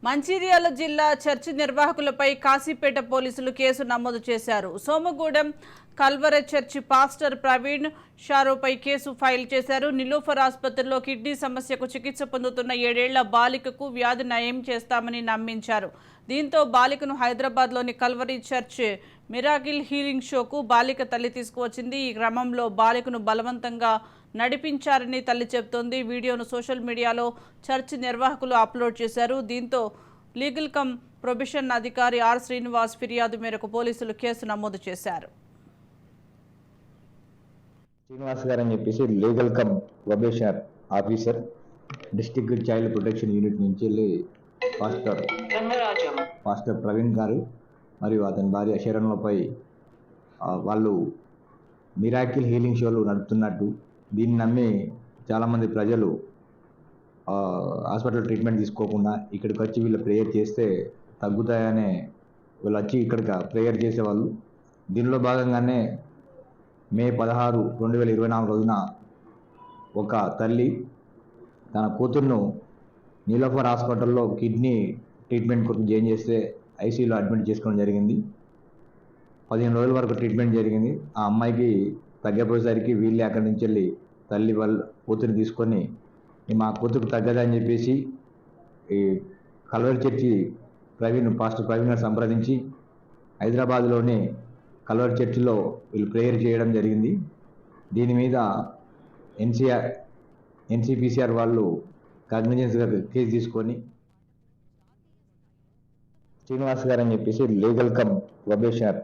మంచిర్యాల జిల్లా చర్చి నిర్వాహకులపై కాశీపేట పోలీసులు కేసు నమోదు చేశారు. Somagudem Calvary church pastor Praveen షారోపై కేసు ఫైల్ చేశారు. నిలోఫర్ ఆసుపత్రిలో కిడ్నీ సమస్యకు చికిత్స పొందుతున్న 7 ఏళ్ల బాలికకు వ్యాధి నయం చేస్తామని నమ్మించారు. దీంతో బాలికను హైదరాబాద్లోని కల్వరీ చర్చ్ మిరాకిల్ హీలింగ్ షోకు బాలిక తల్లి తీసుకువచ్చింది. ఈ క్రమంలో బాలికను బలవంతంగా నడిపించారని తల్లి చెబుతోంది. వీడియోను సోషల్ మీడియాలో చర్చి నిర్వాహకులు అప్లోడ్ చేశారు. దీంతో లీగల్ కమ్ ప్రొబేషన్ అధికారి ఆర్ శ్రీనివాస్ ఫిర్యాదు మేరకు పోలీసులు కేసు నమోదు చేశారు. శ్రీనివాస్ గారు అని చెప్పేసి legal come probation officer district child protection unit నుంచి వెళ్ళి పాస్టర్ ప్రవీణ్ గారు మరియు అతని భార్య శరణ్లపై వాళ్ళు మిరాకిల్ హీలింగ్ షోలు నడుపుతున్నట్టు దీన్ని నమ్మి చాలామంది ప్రజలు హాస్పిటల్ ట్రీట్మెంట్ తీసుకోకుండా ఇక్కడికి వచ్చి వీళ్ళు ప్రేయర్ చేస్తే తగ్గుతాయనే వీళ్ళు వచ్చి ఇక్కడికి ప్రేయర్ చేసేవాళ్ళు. దీనిలో భాగంగానే మే 16, 2024 రోజున ఒక తల్లి తన కూతుర్ను నీలోఫర్ హాస్పిటల్లో కిడ్నీ ట్రీట్మెంట్ కొరకు జాయిన్ చేస్తే ఐసీయూలో అడ్మిట్ చేసుకోవడం జరిగింది. 15 రోజుల వరకు ట్రీట్మెంట్ జరిగింది. ఆ అమ్మాయికి తగ్గపోయేసరికి వీళ్ళే అక్కడి నుంచి వెళ్ళి తల్లి వాళ్ళ కూతురిని తీసుకొని మా కూతురుకు తగ్గదని చెప్పేసి ఈ కల్వరి చర్చి పాస్టర్ ప్రవీణ్ గారు సంప్రదించి హైదరాబాద్లోని కల్వరి చర్చిలో వీళ్ళు ప్రేయర్ చేయడం జరిగింది. దీని మీద ఎన్సీపీసీఆర్ వాళ్ళు కాగ్నిజెన్స్గా కేసు తీసుకొని శ్రీనివాస్ గారు అని చెప్పేసి లీగల్ కమ్ ప్రొబేషన్